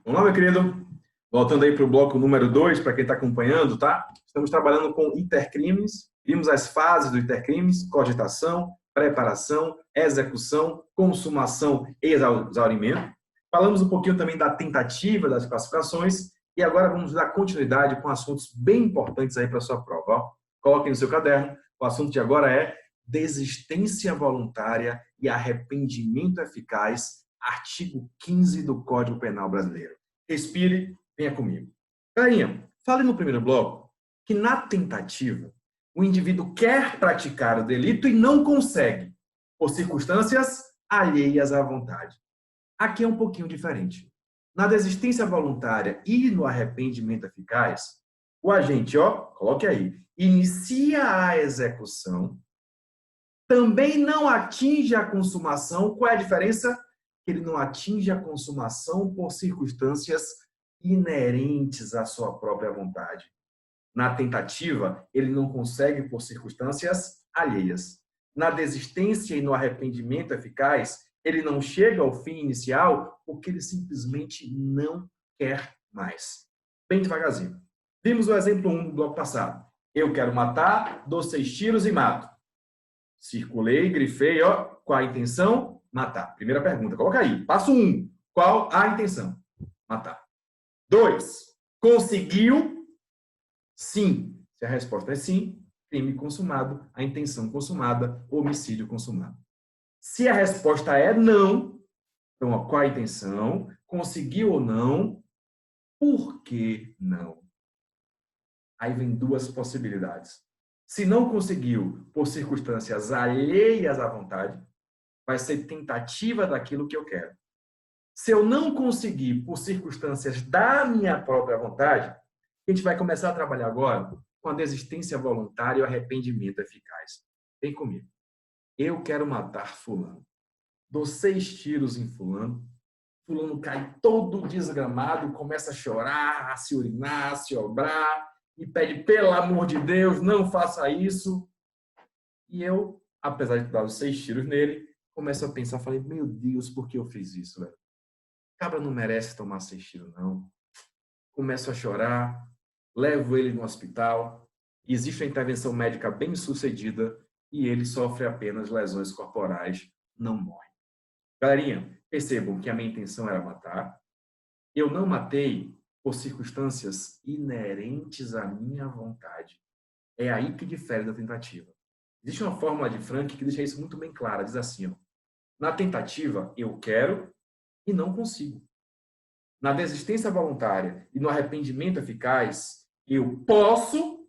Vamos lá, meu querido? Voltando aí para o bloco número 2, para quem está acompanhando, tá? Estamos trabalhando com intercrimes. Vimos as fases do intercrimes: cogitação, preparação, execução, consumação e exaurimento. Falamos um pouquinho também da tentativa das classificações e agora vamos dar continuidade com assuntos bem importantes aí para a sua prova. Ó. Coloquem no seu caderno. O assunto de agora é desistência voluntária e arrependimento eficaz, artigo 15 do Código Penal Brasileiro. Respire, venha comigo. Galerinha, fale no primeiro bloco que na tentativa o indivíduo quer praticar o delito e não consegue, por circunstâncias alheias à vontade. Aqui é um pouquinho diferente. Na desistência voluntária e no arrependimento eficaz, o agente, coloque aí, inicia a execução, também não atinge a consumação. Qual é a diferença? Ele não atinge a consumação por circunstâncias inerentes à sua própria vontade. Na tentativa, ele não consegue por circunstâncias alheias. Na desistência e no arrependimento eficaz, ele não chega ao fim inicial porque ele simplesmente não quer mais. Bem devagarzinho. Vimos o exemplo 1 do bloco passado. Eu quero matar, dou 6 tiros e mato. Circulei, grifei, qual a intenção? Matar. Primeira pergunta, coloca aí. Passo 1. Qual a intenção? Matar. 2. Conseguiu? Sim. Se a resposta é sim, crime consumado, a intenção consumada, homicídio consumado. Se a resposta é não, então, qual a intenção? Conseguiu ou não? Por que não? Aí vem duas possibilidades. Se não conseguiu por circunstâncias alheias à vontade, vai ser tentativa daquilo que eu quero. Se eu não conseguir por circunstâncias da minha própria vontade, a gente vai começar a trabalhar agora com a desistência voluntária e o arrependimento eficaz. Vem comigo. Eu quero matar fulano. Dou 6 tiros em fulano. Fulano cai todo desgramado, começa a chorar, a se urinar, a se obrar, e pede, pelo amor de Deus, não faça isso. E eu, apesar de ter dado 6 tiros nele, começo a pensar, falei, meu Deus, por que eu fiz isso, velho? Cabra não merece tomar 6 tiros, não. Começo a chorar, levo ele no hospital, existe uma intervenção médica bem sucedida e ele sofre apenas lesões corporais, não morre. Galerinha, percebam que a minha intenção era matar. Eu não matei por circunstâncias inerentes à minha vontade. É aí que difere da tentativa. Existe uma fórmula de Frank que deixa isso muito bem clara. Diz assim, na tentativa, eu quero e não consigo. Na desistência voluntária e no arrependimento eficaz, eu posso,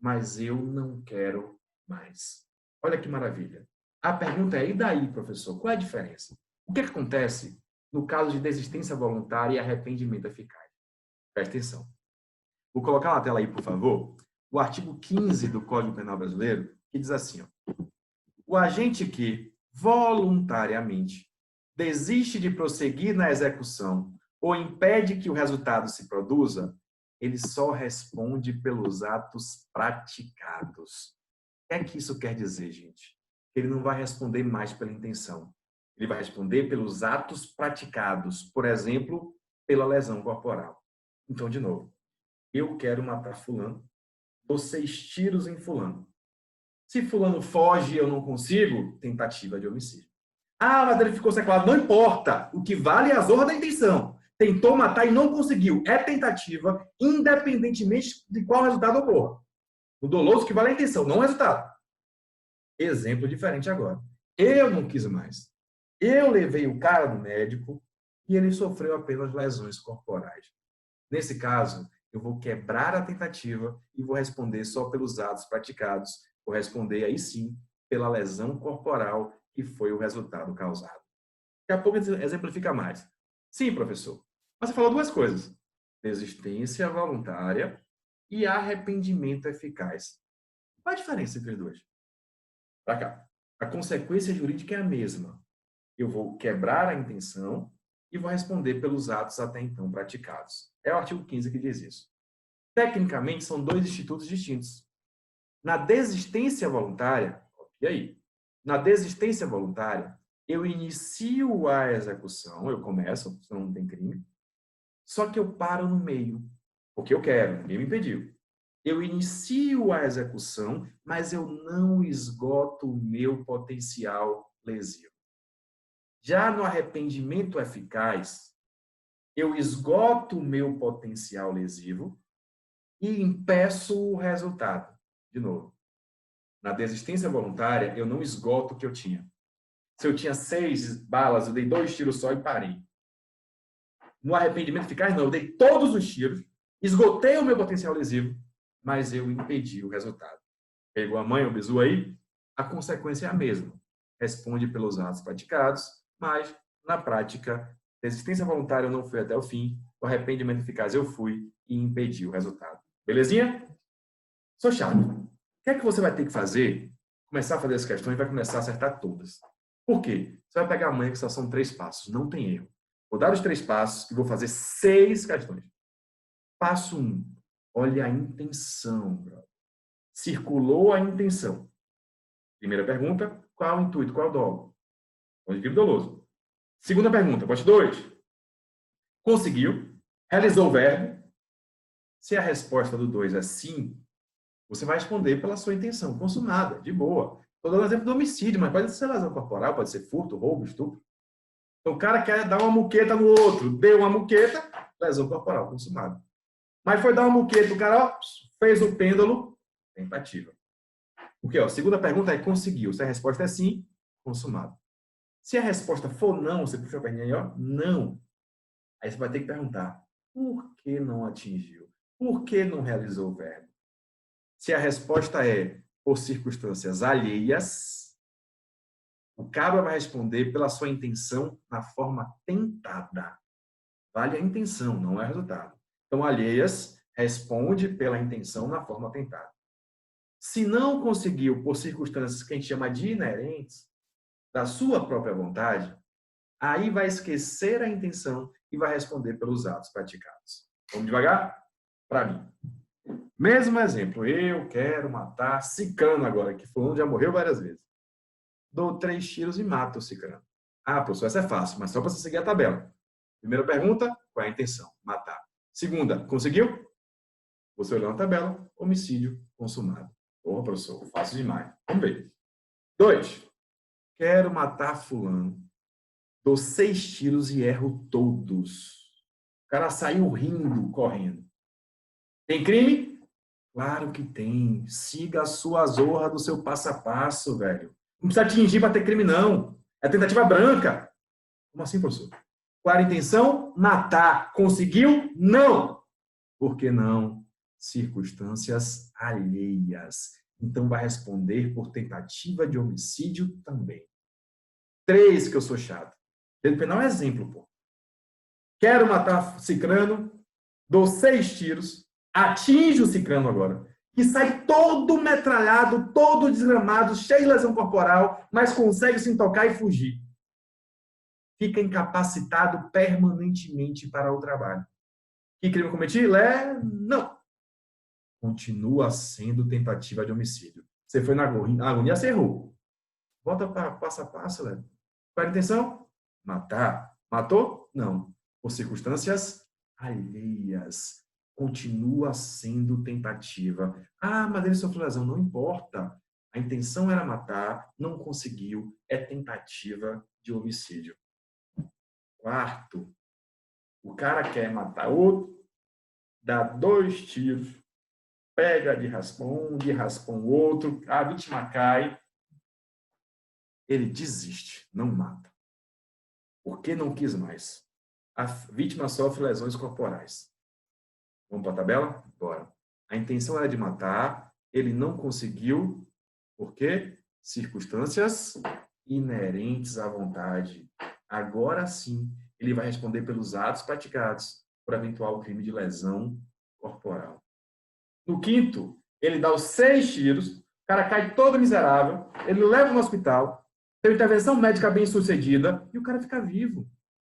mas eu não quero mais. Olha que maravilha. A pergunta é, e daí, professor? Qual é a diferença? O que acontece no caso de desistência voluntária e arrependimento eficaz? Presta atenção. Vou colocar na tela aí, por favor, o artigo 15 do Código Penal Brasileiro, que diz assim, o agente que voluntariamente desiste de prosseguir na execução ou impede que o resultado se produza, ele só responde pelos atos praticados. O que é que isso quer dizer, gente? Ele não vai responder mais pela intenção. Ele vai responder pelos atos praticados, por exemplo, pela lesão corporal. Então, de novo, eu quero matar fulano, dou 6 tiros em fulano. Se fulano foge e eu não consigo, tentativa de homicídio. Ah, mas ele ficou sequelado. Não importa. O que vale é a zorra da intenção. Tentou matar e não conseguiu. É tentativa, independentemente de qual resultado ocorra. O doloso que vale é a intenção, não o resultado. Exemplo diferente agora. Eu não quis mais. Eu levei o cara no médico e ele sofreu apenas lesões corporais. Nesse caso, eu vou quebrar a tentativa e vou responder só pelos atos praticados. Vou responder aí sim pela lesão corporal que foi o resultado causado. Daqui a pouco exemplifica mais. Sim, professor. Mas você falou duas coisas. Desistência voluntária e arrependimento eficaz. Qual a diferença entre os dois? Para cá. A consequência jurídica é a mesma. Eu vou quebrar a intenção e vou responder pelos atos até então praticados. É o artigo 15 que diz isso. Tecnicamente, são dois institutos distintos. Na desistência voluntária, e aí? Na desistência voluntária, eu inicio a execução, eu começo, senão não tem crime. Só que eu paro no meio, porque eu quero, ninguém me impediu. Eu inicio a execução, mas eu não esgoto o meu potencial lesivo. Já no arrependimento eficaz, eu esgoto o meu potencial lesivo e impeço o resultado. De novo, na desistência voluntária, eu não esgoto o que eu tinha. Se eu tinha 6 balas, eu dei 2 tiros só e parei. No arrependimento eficaz, não. Eu dei todos os tiros, esgotei o meu potencial lesivo, mas eu impedi o resultado. Pegou a mãe, o bizu aí? A consequência é a mesma. Responde pelos atos praticados, mas, na prática, desistência voluntária eu não fui até o fim, o arrependimento eficaz eu fui e impedi o resultado. Belezinha? Sou chato. O que é que você vai ter que fazer? Começar a fazer as questões e vai começar a acertar todas. Por quê? Você vai pegar a manha que só são 3 passos, não tem erro. Vou dar os 3 passos e vou fazer 6 questões. Passo 1. Olha a intenção. Circulou a intenção. Primeira pergunta, qual o intuito, qual o dolo? Positivo doloso. Segunda pergunta, poste 2. Conseguiu? Realizou o verbo? Se a resposta do 2 é sim, você vai responder pela sua intenção, consumada, de boa. Estou dando exemplo do homicídio, mas pode ser lesão corporal, pode ser furto, roubo, estupro. Então, o cara quer dar uma muqueta no outro, deu uma muqueta, lesão corporal, consumada. Mas foi dar uma muqueta, o cara ó, fez o pêndulo, tentativa. Porque, ó, a segunda pergunta é conseguiu. Se a resposta é sim, consumado. Se a resposta for não, você puxa a perninha aí, ó, não. Aí você vai ter que perguntar, por que não atingiu? Por que não realizou o verbo? Se a resposta é por circunstâncias alheias, o cabra vai responder pela sua intenção na forma tentada. Vale a intenção, não é o resultado. Então, alheias responde pela intenção na forma tentada. Se não conseguiu por circunstâncias que a gente chama de inerentes, da sua própria vontade, aí vai esquecer a intenção e vai responder pelos atos praticados. Vamos devagar? Para mim. Mesmo exemplo, eu quero matar Cicrano agora, que fulano já morreu várias vezes. Dou 3 tiros e mato o Cicrano. Ah, professor, essa é fácil, mas só para você seguir a tabela. Primeira pergunta, qual é a intenção? Matar. Segunda, conseguiu? Você olhou na tabela, homicídio consumado. Porra, professor, fácil demais. Vamos ver. 2, quero matar fulano. Dou 6 tiros e erro todos. O cara saiu rindo, correndo. Tem crime? Claro que tem. Siga a sua zorra do seu passo a passo, velho. Não precisa atingir para ter crime, não. É tentativa branca. Como assim, professor? Qual a intenção? Matar. Conseguiu? Não. Por que não? Circunstâncias alheias. Então vai responder por tentativa de homicídio também. 3, que eu sou chato. Direito penal é exemplo, pô. Quero matar Cicrano, dou 6 tiros, atinge o Cicrano agora, e sai todo metralhado, todo desgramado, cheio de lesão corporal, mas consegue se intocar e fugir. Fica incapacitado permanentemente para o trabalho. Que crime cometi? Não. Continua sendo tentativa de homicídio. Você foi na agonia, você errou. Volta para passo a passo, Léo. Qual a intenção? Matar. Matou? Não. Por circunstâncias alheias. Continua sendo tentativa. Ah, mas ele sofreu lesão. Não importa. A intenção era matar, não conseguiu. É tentativa de homicídio. 4, o cara quer matar outro, dá 2 tiros, pega de raspão o outro, a vítima cai, ele desiste, não mata. Porque não quis mais. A vítima sofre lesões corporais. Vamos para a tabela? Bora. A intenção era de matar, ele não conseguiu, por quê? Circunstâncias inerentes à vontade. Agora sim, ele vai responder pelos atos praticados por eventual crime de lesão corporal. No 5º, ele dá os 6 tiros, o cara cai todo miserável, ele leva no hospital, tem intervenção médica bem sucedida e o cara fica vivo.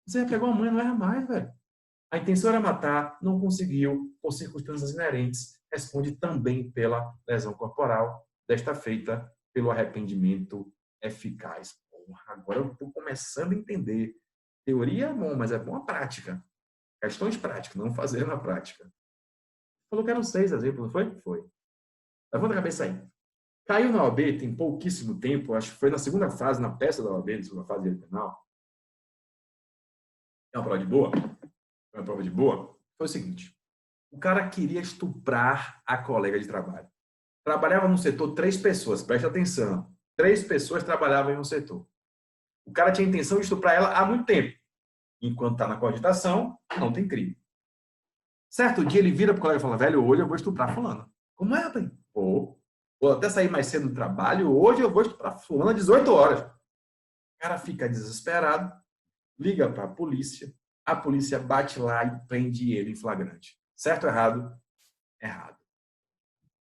Você já pegou a mãe, não erra mais, velho. A intenção era matar, não conseguiu, por circunstâncias inerentes, responde também pela lesão corporal, desta feita pelo arrependimento eficaz. Porra, agora eu estou começando a entender. Teoria é bom, mas é bom a prática. Questões práticas, não fazer na prática. Falou que eram 6 exemplos, não foi? Foi. Levanta a cabeça aí. Caiu na OAB tem pouquíssimo tempo, acho que foi na segunda fase, na peça da OAB, na segunda fase de direito penal. É uma prova de boa? É uma prova de boa? Foi o seguinte, o cara queria estuprar a colega de trabalho. Trabalhava no setor 3 pessoas, presta atenção. 3 pessoas trabalhavam em um setor. O cara tinha a intenção de estuprar ela há muito tempo. Enquanto está na cogitação, não tem crime. Certo dia ele vira pro colega e fala, velho, hoje eu vou estuprar fulana. Como é, pai? Vou até sair mais cedo do trabalho, hoje eu vou estuprar fulana às 18 horas. O cara fica desesperado, liga para a polícia bate lá e prende ele em flagrante. Certo ou errado? Errado.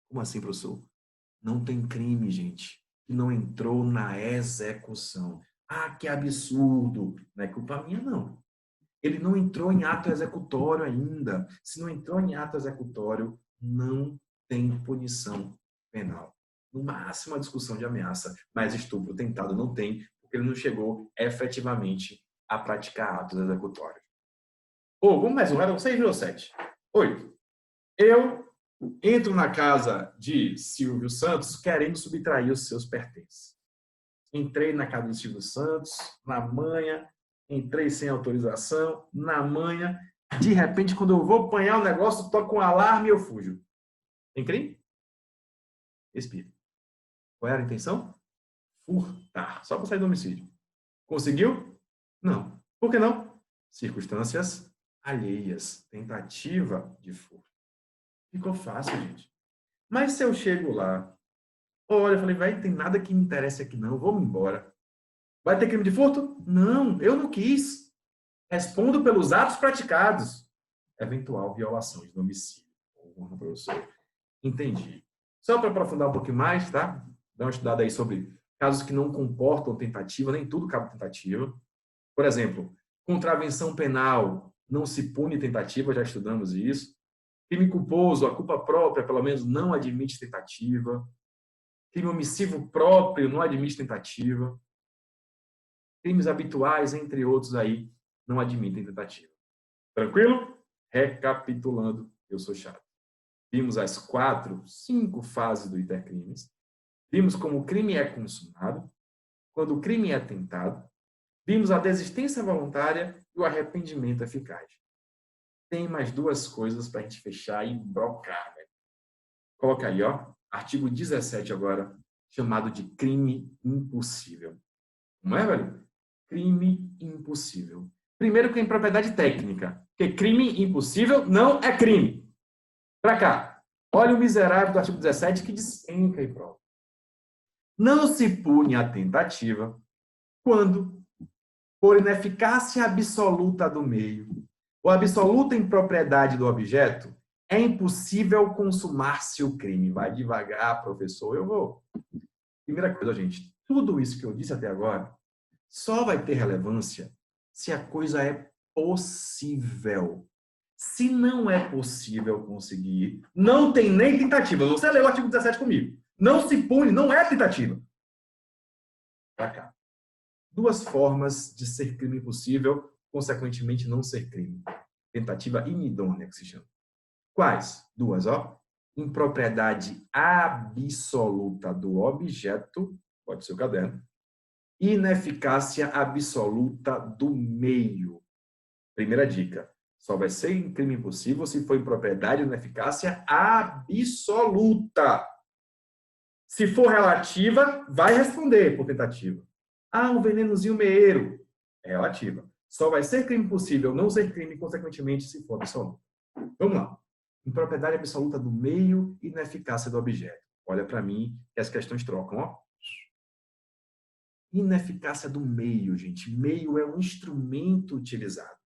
Como assim, professor? Não tem crime, gente. Que não entrou na execução. Ah, que absurdo. Não é culpa minha, não. Ele não entrou em ato executório ainda. Se não entrou em ato executório, não tem punição penal. No máximo, a discussão de ameaça, mas estupro tentado não tem, porque ele não chegou efetivamente a praticar atos executórios. Vamos mais um, eram 6 ou 7? 8. Eu entro na casa de Silvio Santos querendo subtrair os seus pertences. Entrei na casa de Silvio Santos, na manhã, entrei sem autorização, na manhã, de repente, quando eu vou apanhar o negócio, toca um alarme e eu fujo. Tem crime? Respira. Qual era a intenção? Furtar. Só para sair do homicídio. Conseguiu? Não. Por que não? Circunstâncias alheias. Tentativa de furto. Ficou fácil, gente. Mas se eu chego lá, olha, eu falei, vai, tem nada que me interesse aqui não, vamos embora. Vai ter crime de furto? Não, eu não quis. Respondo pelos atos praticados. Eventual violação de domicílio. Professor. Entendi. Só para aprofundar um pouquinho mais, tá? Dá uma estudada aí sobre casos que não comportam tentativa, nem tudo cabe tentativa. Por exemplo, contravenção penal não se pune tentativa, já estudamos isso. Crime culposo, a culpa própria, pelo menos, não admite tentativa. Crime omissivo próprio não admite tentativa. Crimes habituais, entre outros aí, não admitem tentativa. Tranquilo? Recapitulando, eu sou chato. Vimos as 4, 5 fases do intercrimes. Vimos como o crime é consumado, quando o crime é tentado. Vimos a desistência voluntária e o arrependimento eficaz. Tem mais 2 coisas para a gente fechar e brocar. Né? Coloca aí, ó, artigo 17 agora, chamado de crime impossível. Não é, velho? Crime impossível. Primeiro que tem propriedade técnica, porque crime impossível não é crime. Para cá. Olha o miserável do artigo 17 que despenca e prova. Não se pune a tentativa quando, por ineficácia absoluta do meio ou absoluta impropriedade do objeto, é impossível consumar-se o crime. Vai devagar, professor, eu vou. Primeira coisa, gente, tudo isso que eu disse até agora só vai ter relevância se a coisa é possível. Se não é possível conseguir, não tem nem tentativa. Você leu o artigo 17 comigo. Não se pune, não é tentativa. Para cá. 2 formas de ser crime possível, consequentemente não ser crime. Tentativa inidônea, que se chama. Quais? 2, ó. Impropriedade absoluta do objeto, pode ser o caderno, e ineficácia absoluta do meio. Primeira dica. Só vai ser crime impossível se for impropriedade ou ineficácia absoluta. Se for relativa, vai responder por tentativa. Ah, um venenozinho meieiro. É relativa. Só vai ser crime possível, não ser crime, consequentemente, se for absoluto. Vamos lá. Impropriedade absoluta do meio e ineficácia do objeto. Olha para mim que as questões trocam, ó. Ineficácia do meio, gente. Meio é um instrumento utilizado.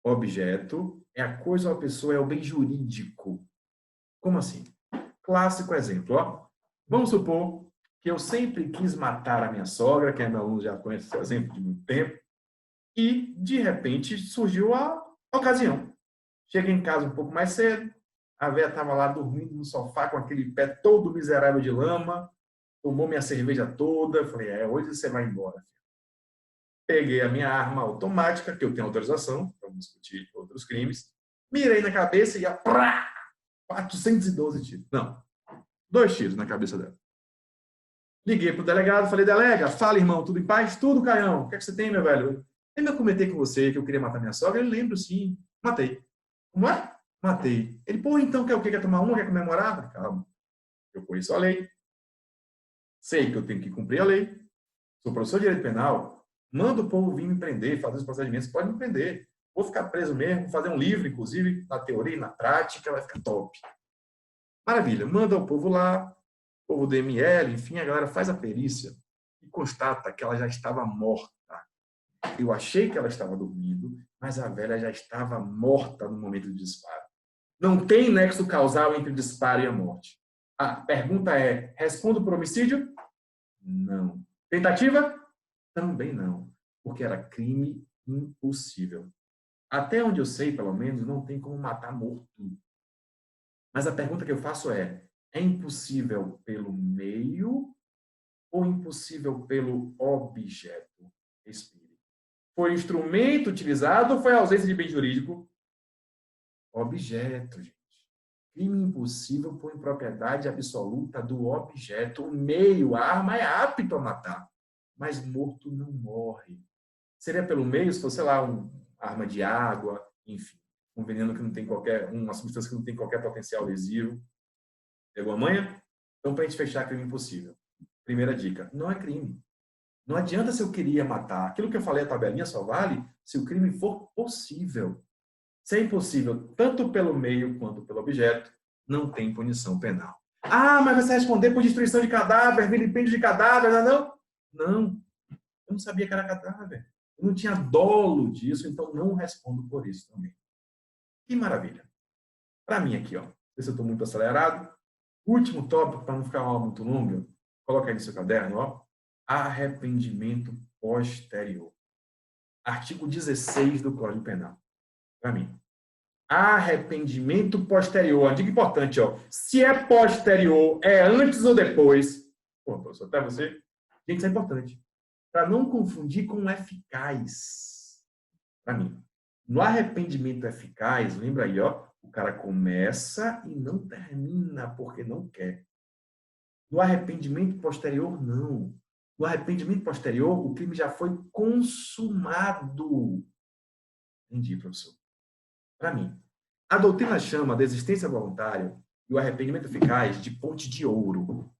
Objeto é a coisa ou a pessoa, é o bem jurídico. Como assim? Clássico exemplo, ó. Vamos supor que eu sempre quis matar a minha sogra, que é meu aluno já conhece esse exemplo de muito tempo, e, de repente, surgiu a ocasião. Cheguei em casa um pouco mais cedo, a véia estava lá dormindo no sofá com aquele pé todo miserável de lama, tomou minha cerveja toda, falei, hoje você vai embora. Peguei a minha arma automática, que eu tenho autorização, discutir outros crimes. Mirei na cabeça e ia 412 tiros. Não, 2 tiros na cabeça dela. Liguei pro delegado, falei, delega, fala, irmão, tudo em paz? Tudo, Caião. O que é que você tem, meu velho? Eu comentei com você que eu queria matar minha sogra. Ele lembro, sim. Matei. Como é? Matei. Ele, pô, então quer o quê? Quer tomar uma? Quer comemorar? Falei, calma. Eu conheço a lei. Sei que eu tenho que cumprir a lei. Sou professor de direito penal. Manda o povo vir me prender, fazer os procedimentos. Pode me prender. Vou ficar preso mesmo, fazer um livro, inclusive, na teoria e na prática, vai ficar top. Maravilha. Manda o povo lá, o povo do ML, enfim, a galera faz a perícia e constata que ela já estava morta. Eu achei que ela estava dormindo, mas a velha já estava morta no momento do disparo. Não tem nexo causal entre o disparo e a morte. A pergunta é, respondo por homicídio? Não. Tentativa? Também não, porque era crime impossível. Até onde eu sei, pelo menos, não tem como matar morto. Mas a pergunta que eu faço é impossível pelo meio ou impossível pelo objeto? Respire. Foi o instrumento utilizado ou foi a ausência de bem jurídico? Objeto, gente. Crime impossível por impropriedade absoluta do objeto. O meio, a arma é apto a matar, mas morto não morre. Seria pelo meio, se fosse, sei lá, uma arma de água, enfim, um veneno que não tem uma substância que não tem qualquer potencial lesivo. Pegou a manha? Então, para a gente fechar, crime impossível. Primeira dica, não é crime. Não adianta se eu queria matar. Aquilo que eu falei, a tabelinha só vale se o crime for possível. Se é impossível, tanto pelo meio quanto pelo objeto, não tem punição penal. Ah, mas você responder por destruição de cadáver, vilipêndio de cadáver, não? Não. Eu não sabia que era cadáver. Eu não tinha dolo disso, então não respondo por isso também. Que maravilha. Para mim aqui, ó. Não sei se eu estou muito acelerado. Último tópico, para não ficar uma aula muito longa, coloca aí no seu caderno, ó. Arrependimento posterior. Artigo 16 do Código Penal. Para mim. Arrependimento posterior. Uma dica importante, ó. Se é posterior, é antes ou depois. Pô, professor, até você. Gente, isso é importante. Para não confundir com eficaz. Para mim. No arrependimento eficaz, lembra aí, ó. O cara começa e não termina porque não quer. No arrependimento posterior, não. No arrependimento posterior, o crime já foi consumado. Entendi, professor. Para mim, a doutrina chama a desistência voluntária e o arrependimento eficaz de ponte de ouro.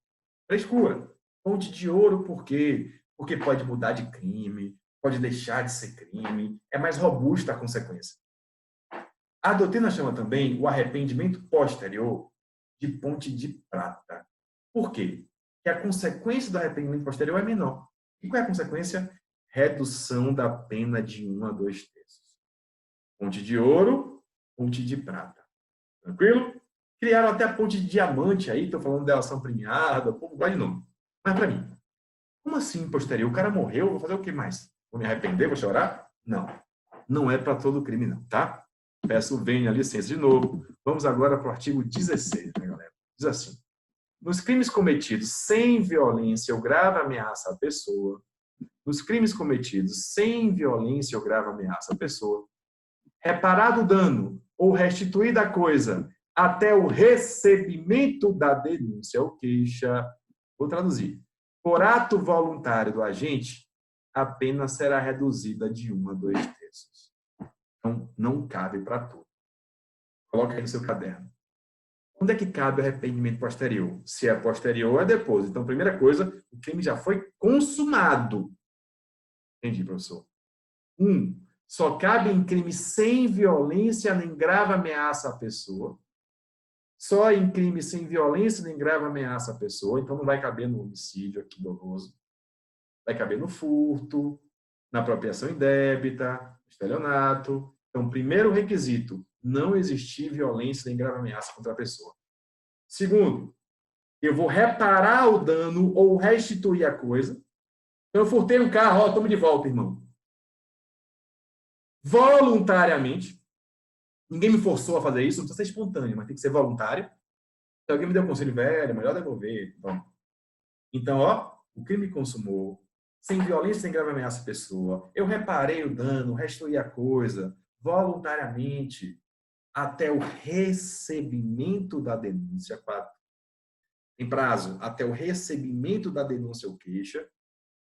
Frescura. Ponte de ouro por quê? Porque pode mudar de crime, pode deixar de ser crime, é mais robusta a consequência. A doutrina chama também o arrependimento posterior de ponte de prata. Por quê? Porque a consequência do arrependimento posterior é menor. E qual é a consequência? Redução da pena de 1 a 2 terços. Ponte de ouro, ponte de prata. Tranquilo? Criaram até a ponte de diamante aí, estou falando de delação premiada, o povo gosta de nome. Mas para mim, como assim posterior? O cara morreu, vou fazer o que mais? Vou me arrepender, vou chorar? Não. Não é para todo crime, não, tá? Peço venha a licença de novo. Vamos agora para o artigo 16, né, galera? Diz assim. Nos crimes cometidos sem violência ou grave ameaça à pessoa, nos crimes cometidos sem violência ou grave ameaça à pessoa, reparado o dano ou restituída a coisa até o recebimento da denúncia ou queixa, vou traduzir, por ato voluntário do agente, a pena será reduzida de 1 a 2 terços. Então, não cabe para tudo. Coloca aí no seu caderno. Onde é que cabe o arrependimento posterior? Se é posterior, é depois. Então, primeira coisa, o crime já foi consumado. Entendi, professor. 1. Só cabe em crime sem violência nem grave ameaça à pessoa. Só em crime sem violência nem grave ameaça à pessoa. Então, não vai caber no homicídio aqui doloso. Vai caber no furto, na apropriação indébita, no estelionato. Então, primeiro requisito, não existir violência nem grave ameaça contra a pessoa. Segundo, eu vou reparar o dano ou restituir a coisa. Então, eu furtei um carro, ó, toma de volta, irmão. Voluntariamente. Ninguém me forçou a fazer isso, não precisa ser espontâneo, mas tem que ser voluntário. Se alguém me deu um conselho velho, é melhor devolver. Então, ó, o crime consumou, sem violência, sem grave ameaça à pessoa. Eu reparei o dano, restituí a coisa, voluntariamente até o recebimento da denúncia, 4. Tem prazo até o recebimento da denúncia ou queixa,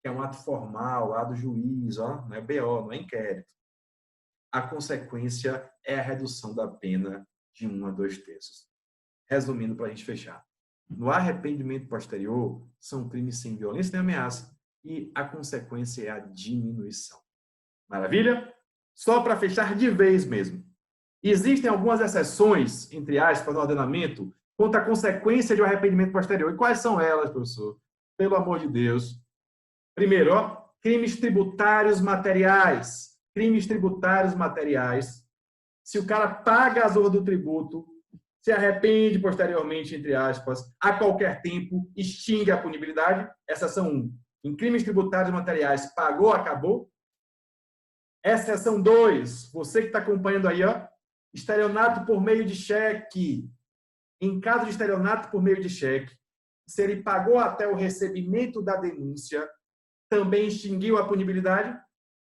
que é um ato formal, lá do juiz, ó, não é BO, não é inquérito. A consequência é a redução da pena de 1 a 2/3. Resumindo, para a gente fechar. No arrependimento posterior, são crimes sem violência nem ameaça e a consequência é a diminuição. Maravilha? Só para fechar de vez mesmo. Existem algumas exceções, entre aspas, no ordenamento, quanto à consequência de um arrependimento posterior. E quais são elas, professor? Pelo amor de Deus. Primeiro, ó, crimes tributários materiais. Crimes tributários materiais. Se o cara paga a zorra do tributo, se arrepende posteriormente, entre aspas, a qualquer tempo, extingue a punibilidade. Exceção 1. Em crimes tributários materiais, pagou, acabou. Exceção 2. Você que está acompanhando aí, ó, estelionato por meio de cheque. Em caso de estelionato por meio de cheque, se ele pagou até o recebimento da denúncia, também extinguiu a punibilidade.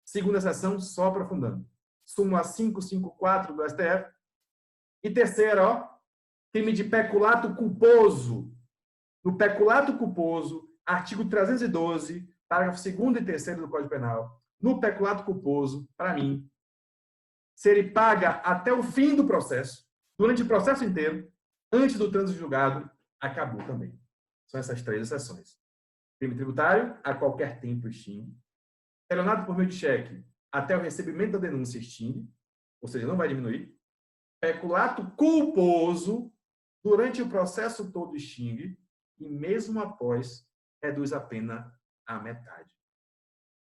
Segunda exceção, só aprofundando. Súmula 554 do STF. E terceira, ó, crime de peculato culposo. No peculato culposo, artigo 312, parágrafo 2º e 3º do Código Penal. No peculato culposo, para mim, se ele paga até o fim do processo, durante o processo inteiro, antes do trânsito julgado, acabou também. São essas 3 exceções. Crime tributário, a qualquer tempo extingue. Estelionato por meio de cheque, até o recebimento da denúncia extingue, ou seja, não vai diminuir. Peculato culposo, durante o processo todo extingue, e mesmo após, reduz a pena à metade.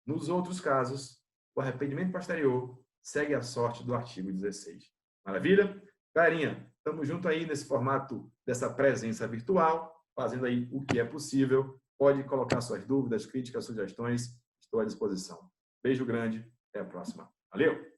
Nos outros casos, o arrependimento posterior segue a sorte do artigo 16. Maravilha? Galerinha, estamos juntos aí nesse formato dessa presença virtual, fazendo aí o que é possível. Pode colocar suas dúvidas, críticas, sugestões, estou à disposição. Beijo grande, até a próxima. Valeu!